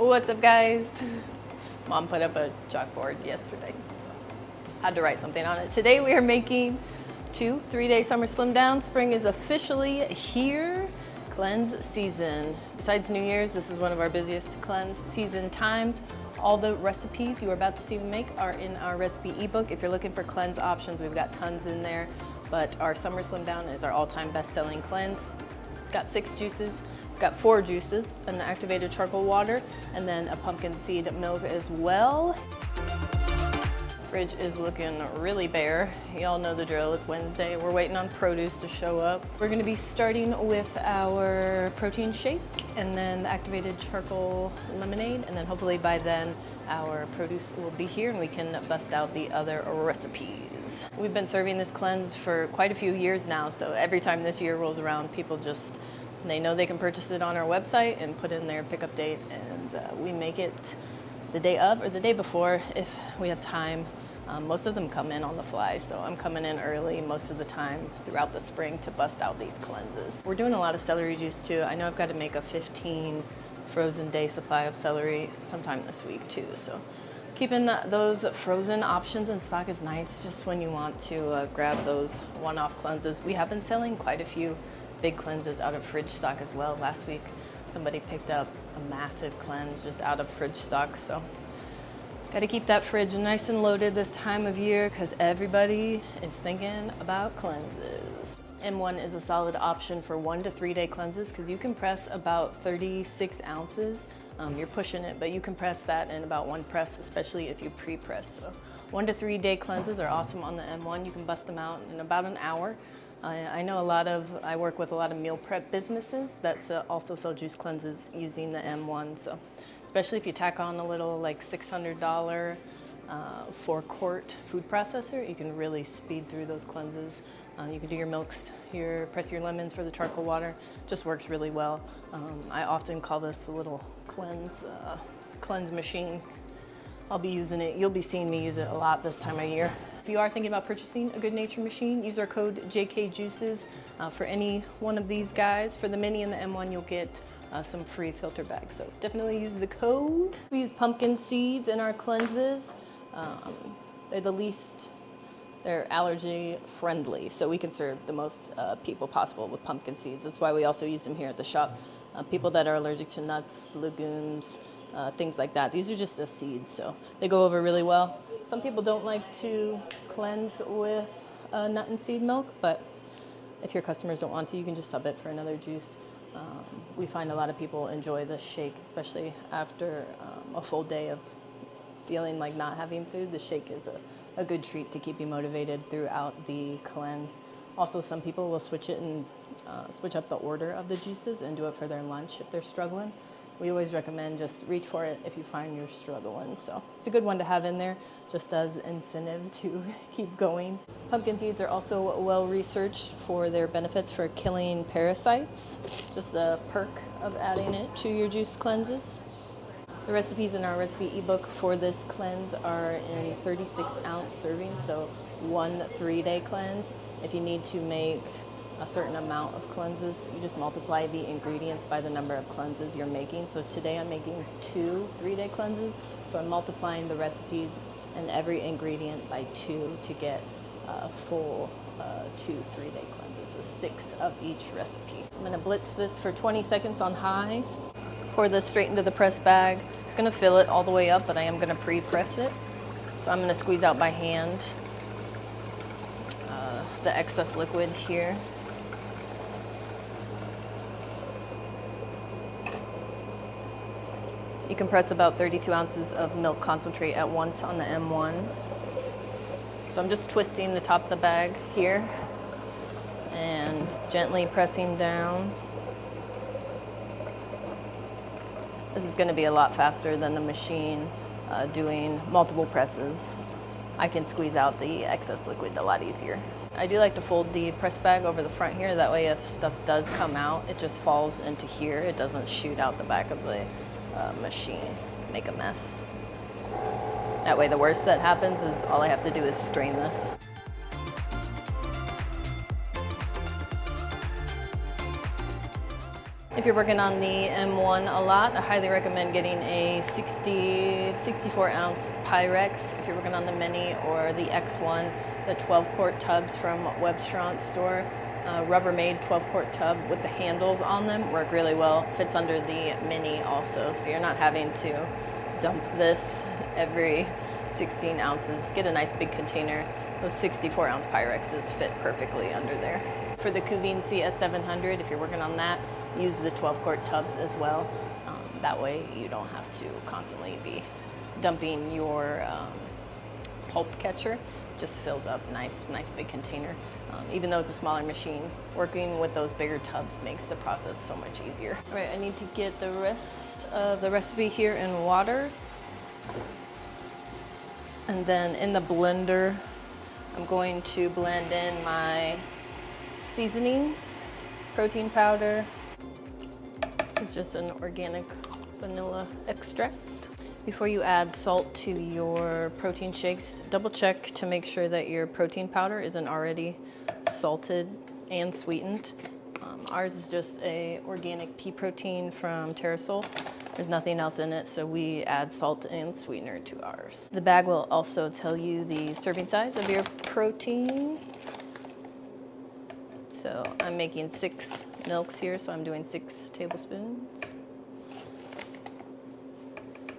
What's up, guys? Mom put up a chalkboard yesterday, so had to write something on it. Today we are making 2 3-day summer slim down. Spring is officially here. Cleanse season. Besides New Year's, this is one of our busiest cleanse season times. All the recipes you are about to see me make are in our recipe ebook. If you're looking for cleanse options, we've got tons in there, but our summer slim down is our all-time best-selling cleanse. It's got 6 juices. It's got 4 juices, an activated charcoal water, and then a pumpkin seed milk as well. Fridge is looking really bare. Y'all know the drill, it's Wednesday. We're waiting on produce to show up. We're gonna be starting with our protein shake and then the activated charcoal lemonade, and then hopefully by then our produce will be here and we can bust out the other recipes. We've been serving this cleanse for quite a few years now, so every time this year rolls around, people just, they know they can purchase it on our website and put in their pickup date, and we make it the day of or the day before if we have time. Most of them come in on the fly, so I'm coming in early most of the time throughout the spring to bust out these cleanses. We're doing a lot of celery juice too. I know I've got to make a 15 frozen day supply of celery sometime this week too, so keeping those frozen options in stock is nice just when you want to grab those one-off cleanses. We have been selling quite a few big cleanses out of fridge stock as well. Last week somebody picked up a massive cleanse just out of fridge stock, so got to keep that fridge nice and loaded this time of year because everybody is thinking about cleanses. M1 is a solid option for 1 to 3 day cleanses because you can press about 36 ounces. You're pushing it, but you can press that in about 1 press, especially if you pre-press. So 1 to 3 day cleanses are awesome on the M1. You can bust them out in about an hour. I know I work with a lot of meal prep businesses that also sell juice cleanses using the M1. So especially if you tack on a little like $600 4-quart food processor, you can really speed through those cleanses. You can do your milks, press your lemons for the charcoal water. Just works really well. I often call this a little cleanse machine. I'll be using it. You'll be seeing me use it a lot this time of year. If you are thinking about purchasing a Goodnature machine, use our code JKJuices for any one of these guys. For the Mini and the M1, you'll get some free filter bags, so definitely use the code. We use pumpkin seeds in our cleanses. They're allergy friendly, so we can serve the most people possible with pumpkin seeds. That's why we also use them here at the shop. People that are allergic to nuts, legumes, things like that. These are just the seeds, so they go over really well. Some people don't like to cleanse with nut and seed milk, but if your customers don't want to, you can just sub it for another juice. We find a lot of people enjoy the shake, especially after a full day of feeling like not having food. The shake is a good treat to keep you motivated throughout the cleanse. Also, some people will switch it and switch up the order of the juices and do it for their lunch if they're struggling. We always recommend just reach for it if you find you're struggling. So it's a good one to have in there just as incentive to keep going. Pumpkin seeds are also well researched for their benefits for killing parasites. Just a perk of adding it to your juice cleanses. The recipes in our recipe ebook for this cleanse are in 36-ounce servings, so 1 3-day cleanse. If you need to make a certain amount of cleanses, you just multiply the ingredients by the number of cleanses you're making. So today I'm making 2 3-day cleanses, so I'm multiplying the recipes and every ingredient by 2 to get a full 2 3-day cleanses, so 6 of each recipe. I'm gonna blitz this for 20 seconds on high. Pour this straight into the press bag. It's gonna fill it all the way up, but I am gonna pre-press it. So I'm gonna squeeze out by hand the excess liquid here. You can press about 32 ounces of milk concentrate at once on the M1. So I'm just twisting the top of the bag here and gently pressing down. This is going to be a lot faster than the machine doing multiple presses. I can squeeze out the excess liquid a lot easier. I do like to fold the press bag over the front here, that way if stuff does come out, it just falls into here. It doesn't shoot out the back of the machine, make a mess. That way the worst that happens is all I have to do is strain this. If you're working on the M1 a lot, I highly recommend getting a 64 ounce Pyrex. If you're working on the Mini or the X1, the 12 quart tubs from Webstraunt's store, Rubbermaid 12 quart tub with the handles on them work really well. Fits under the Mini also, so you're not having to dump this every 16 ounces. Get a nice big container. Those 64 ounce Pyrexes fit perfectly under there. For the Cuvine CS700, if you're working on that, use the 12 quart tubs as well. That way you don't have to constantly be dumping your pulp catcher. Just fills up nice big container. Even though it's a smaller machine, working with those bigger tubs makes the process so much easier. All right, I need to get the rest of the recipe here in water. And then in the blender, I'm going to blend in my seasonings, protein powder. This is just an organic vanilla extract. Before you add salt to your protein shakes, double check to make sure that your protein powder isn't already salted and sweetened. Ours is just a organic pea protein from Terrasol. There's nothing else in it, so we add salt and sweetener to ours. The bag will also tell you the serving size of your protein. So I'm making 6 milks here, so I'm doing 6 tablespoons.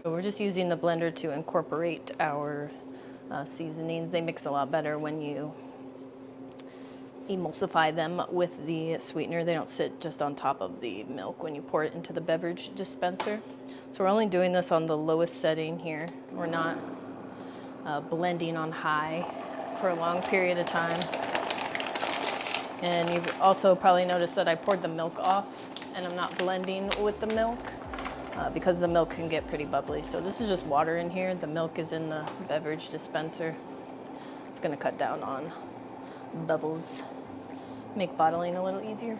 So we're just using the blender to incorporate our seasonings. They mix a lot better when you emulsify them with the sweetener. They don't sit just on top of the milk when you pour it into the beverage dispenser. So we're only doing this on the lowest setting here. We're not blending on high for a long period of time. And you've also probably noticed that I poured the milk off and I'm not blending with the milk because the milk can get pretty bubbly. So this is just water in here. The milk is in the beverage dispenser. It's gonna cut down on bubbles, make bottling a little easier.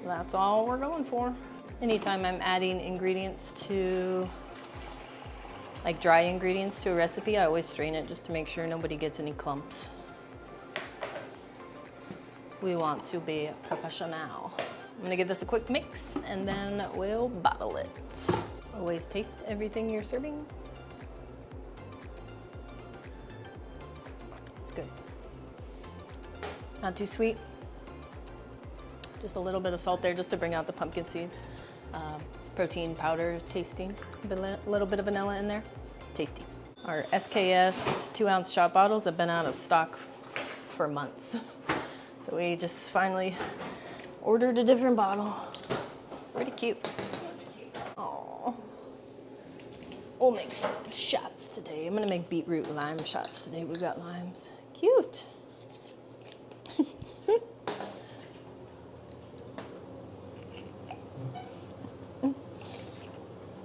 That's all we're going for. Anytime I'm adding ingredients to, like dry ingredients to a recipe, I always strain it just to make sure nobody gets any clumps. We want to be professional. I'm gonna give this a quick mix and then we'll bottle it. Always taste everything you're serving. It's good. Not too sweet. Just a little bit of salt there just to bring out the pumpkin seeds. Protein powder tasting, a little bit of vanilla in there. Tasty. Our SKS 2-ounce shot bottles have been out of stock for months. So we just finally ordered a different bottle. Pretty cute. Aww. We'll make some shots today. I'm gonna make beetroot lime shots today. We've got limes. Cute.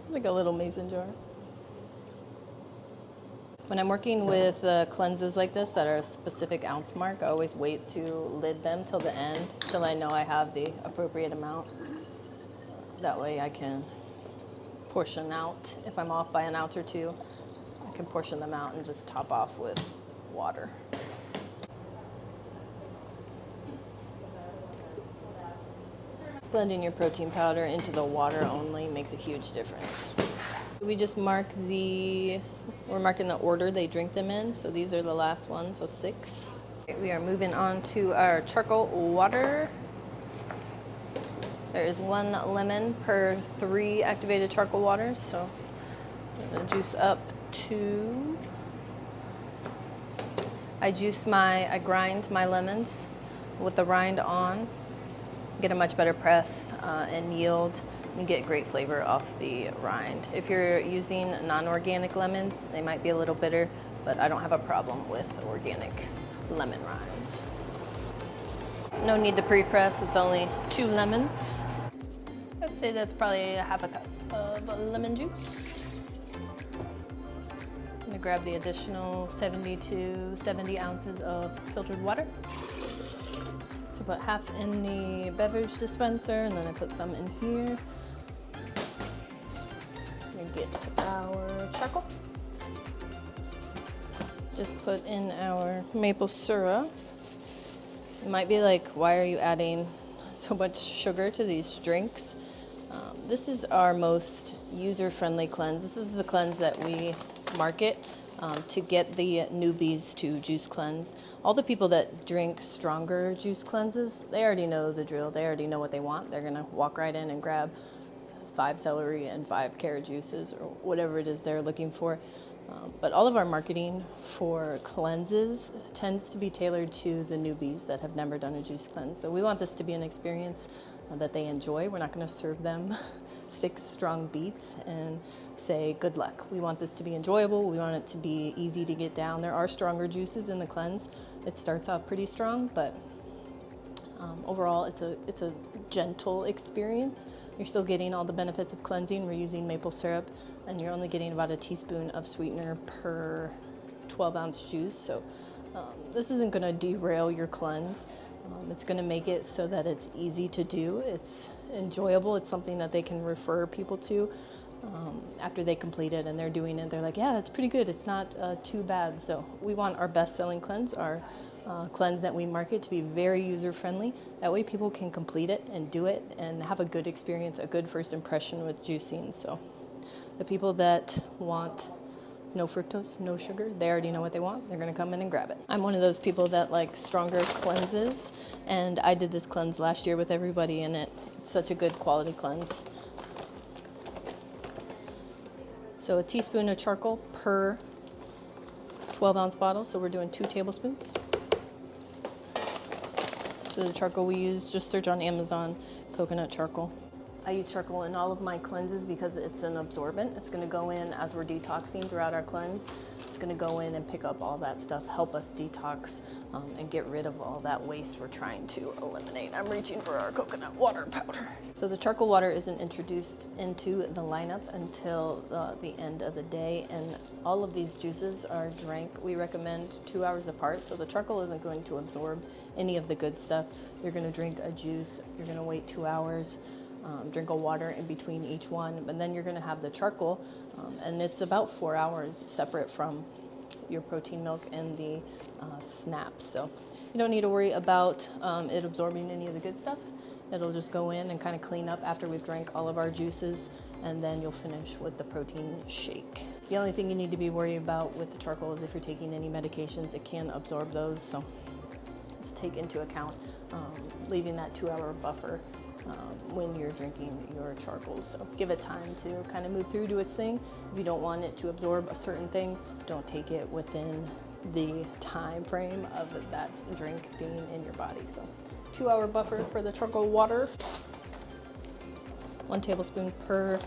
It's like a little mason jar. When I'm working with cleanses like this that are a specific ounce mark, I always wait to lid them till the end, till I know I have the appropriate amount. That way I can portion out. If I'm off by an ounce or two, I can portion them out and just top off with water. Blending your protein powder into the water only makes a huge difference. We just mark we're marking the order they drink them in. So these are the last ones, so 6. We are moving on to our charcoal water. There is 1 lemon per 3 activated charcoal waters. So I'm gonna juice up 2. I grind my lemons with the rind on. Get a much better press and yield and get great flavor off the rind. If you're using non-organic lemons, they might be a little bitter, but I don't have a problem with organic lemon rinds. No need to pre-press, it's only 2 lemons. I'd say that's probably a half a cup of lemon juice. I'm gonna grab the additional 70 to 70 ounces of filtered water. So put half in the beverage dispenser and then I put some in here. We get our charcoal. Just put in our maple syrup. You might be like, why are you adding so much sugar to these drinks? This is our most user-friendly cleanse. This is the cleanse that we market to get the newbies to juice cleanse. All the people that drink stronger juice cleanses, they already know the drill. They already know what they want. They're gonna walk right in and grab 5 celery and 5 carrot juices or whatever it is they're looking for. But all of our marketing for cleanses tends to be tailored to the newbies that have never done a juice cleanse. So we want this to be an experience that they enjoy. We're not going to serve them 6 strong beats and say good luck. We want this to be enjoyable. We want it to be easy to get down. There are stronger juices in the cleanse. It starts off pretty strong, but overall it's a gentle experience. You're still getting all the benefits of cleansing. We're using maple syrup, and you're only getting about a teaspoon of sweetener per 12-ounce juice. So this isn't going to derail your cleanse. It's going to make it so that it's easy to do. It's enjoyable. It's something that they can refer people to after they complete it and they're doing it. They're like, yeah, that's pretty good. It's not too bad. So we want our best-selling cleanse, our cleanse that we market, to be very user-friendly. That way people can complete it and do it and have a good experience, a good first impression with juicing. So the people that want no fructose, no sugar, they already know what they want. They're going to come in and grab it. I'm one of those people that like stronger cleanses, and I did this cleanse last year with everybody, and it's such a good quality cleanse. So a teaspoon of charcoal per 12-ounce bottle, so we're doing 2 tablespoons. So the charcoal we use, just search on Amazon, coconut charcoal. I use charcoal in all of my cleanses because it's an absorbent. It's gonna go in as we're detoxing throughout our cleanse. It's gonna go in and pick up all that stuff, help us detox and get rid of all that waste we're trying to eliminate. I'm reaching for our coconut water powder. So the charcoal water isn't introduced into the lineup until the end of the day, and all of these juices are drank, we recommend 2 hours apart, so the charcoal isn't going to absorb any of the good stuff. You're gonna drink a juice, you're gonna wait 2 hours, drink a water in between each one, but then you're going to have the charcoal, and it's about 4 hours separate from your protein milk and the snaps. So you don't need to worry about it absorbing any of the good stuff. It'll just go in and kind of clean up after we've drank all of our juices, and then you'll finish with the protein shake. The only thing you need to be worried about with the charcoal is if you're taking any medications, it can absorb those. So just take into account leaving that 2-hour buffer when you're drinking your charcoal. So give it time to kind of move through, do its thing. If you don't want it to absorb a certain thing, don't take it within the time frame of that drink being in your body. So 2-hour buffer for the charcoal water. 1 tablespoon per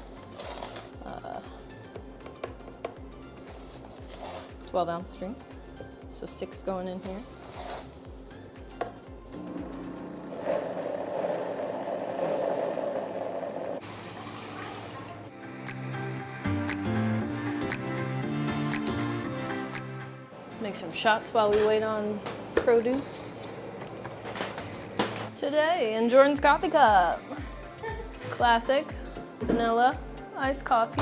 12-ounce drink. So 6 going in here. Make some shots while we wait on produce. Today in Jordan's coffee cup, classic vanilla iced coffee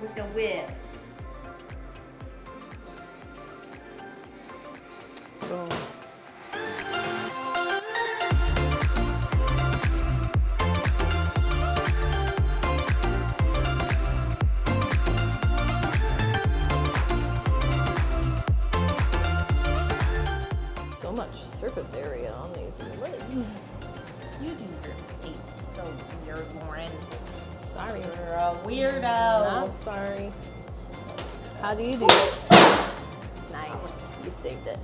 with the whip. Boom. So much surface area on these lids. You do your face so weird, Lauren. Sorry. You're a weirdo. Not sorry. How do you do it? Nice. You saved it.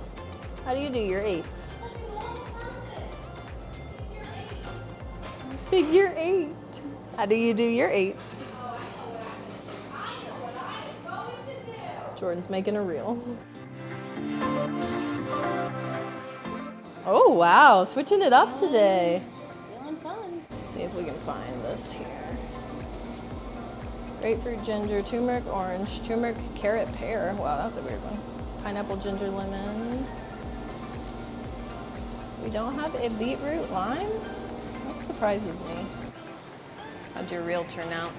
How do you do your 8s? Figure 8. How do you do your 8s? Jordan's making a reel. Oh wow, switching it up today. Just feeling fun. Let's see if we can find this here. Grapefruit, ginger, turmeric, orange, turmeric, carrot, pear. Wow, that's a weird one. Pineapple, ginger, lemon. We don't have a beetroot lime? That surprises me. How'd your reel turn out?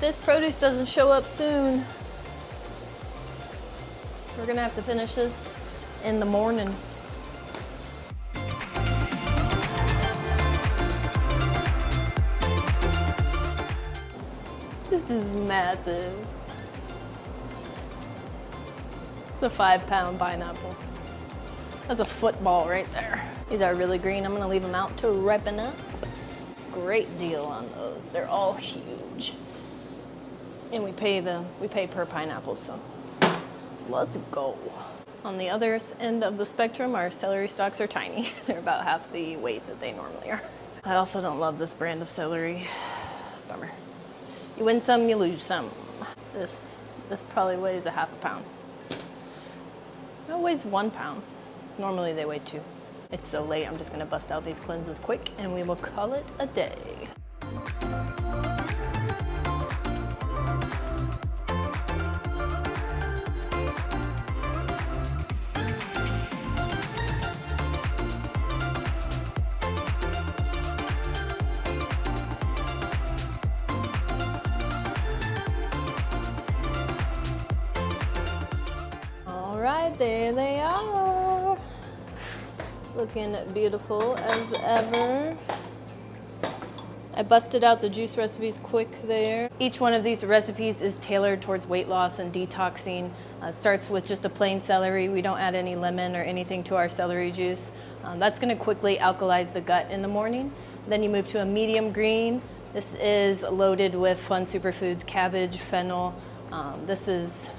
this produce doesn't show up soon, we're gonna have to finish this in the morning. This is massive. It's a 5-pound pineapple. That's a football right there. These are really green. I'm gonna leave them out to ripen up. Great deal on those. They're all huge. And we pay per pineapple, so let's go. On the other end of the spectrum, our celery stalks are tiny. They're about half the weight that they normally are. I also don't love this brand of celery. Bummer. You win some, you lose some. This probably weighs a half a pound. It weighs 1 pound. Normally they weigh 2. It's so late, I'm just gonna bust out these cleanses quick and we will call it a day. All right, there they are. Looking beautiful as ever. I busted out the juice recipes quick there. Each one of these recipes is tailored towards weight loss and detoxing. It starts with just a plain celery. We don't add any lemon or anything to our celery juice. That's gonna quickly alkalize the gut in the morning. Then you move to a medium green. This is loaded with fun superfoods, cabbage, fennel. This is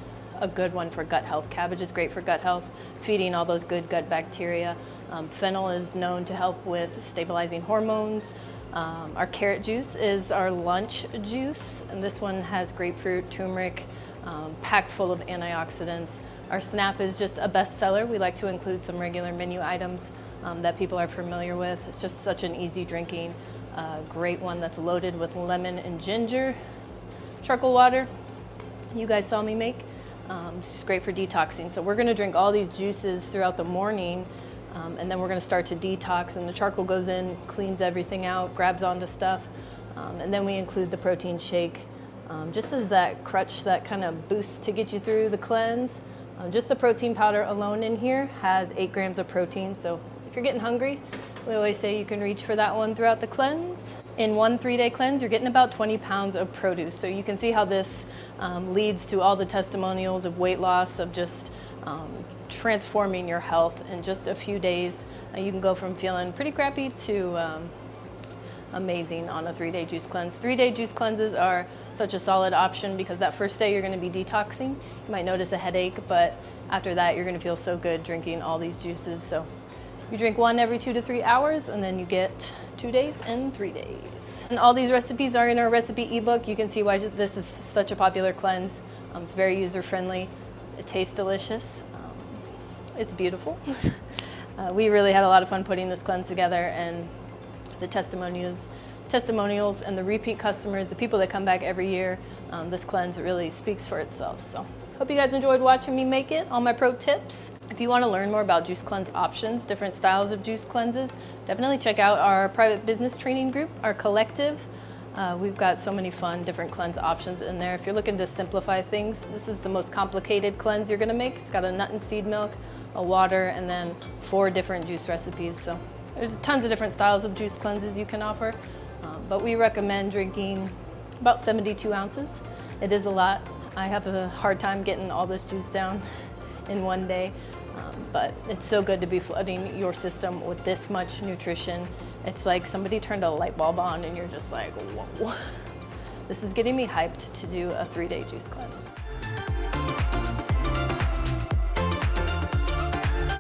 a good one for gut health. Cabbage is great for gut health, feeding all those good gut bacteria. Fennel is known to help with stabilizing hormones. Our carrot juice is our lunch juice, and this one has grapefruit, turmeric, packed full of antioxidants. Our snap is just a bestseller. We like to include some regular menu items that people are familiar with. It's just such an easy drinking, great one that's loaded with lemon and ginger. Charcoal water, you guys saw me make. It's just great for detoxing. So we're gonna drink all these juices throughout the morning, and then we're gonna start to detox, and the charcoal goes in, cleans everything out, grabs onto stuff, and then we include the protein shake just as that crutch, that kind of boost to get you through the cleanse. Just the protein powder alone in here has 8 grams of protein, so if you're getting hungry, we always say you can reach for that one throughout the cleanse. In one 3-day cleanse, you're getting about 20 pounds of produce. So you can see how this leads to all the testimonials of weight loss, of just transforming your health in just a few days. You can go from feeling pretty crappy to amazing on a 3-day juice cleanse. 3-day juice cleanses are such a solid option because that first day you're gonna be detoxing. You might notice a headache, but after that you're gonna feel so good drinking all these juices. So you drink one every 2 to 3 hours, and then you get 2 days and 3 days. And all these recipes are in our recipe ebook. You can see why this is such a popular cleanse. It's very user-friendly. It tastes delicious. It's beautiful. We really had a lot of fun putting this cleanse together, and the testimonials and the repeat customers, the people that come back every year, this cleanse really speaks for itself. So hope you guys enjoyed watching me make it, all my pro tips. If you want to learn more about juice cleanse options, different styles of juice cleanses, definitely check out our private business training group, our collective. We've got so many fun different cleanse options in there. If you're looking to simplify things, this is the most complicated cleanse you're going to make. It's got a nut and seed milk, a water, and then 4 different juice recipes. So there's tons of different styles of juice cleanses you can offer, but we recommend drinking about 72 ounces. It is a lot. I have a hard time getting all this juice down in one day, but it's so good to be flooding your system with this much nutrition. It's like somebody turned a light bulb on and you're just like, whoa. This is getting me hyped to do a 3-day juice cleanse.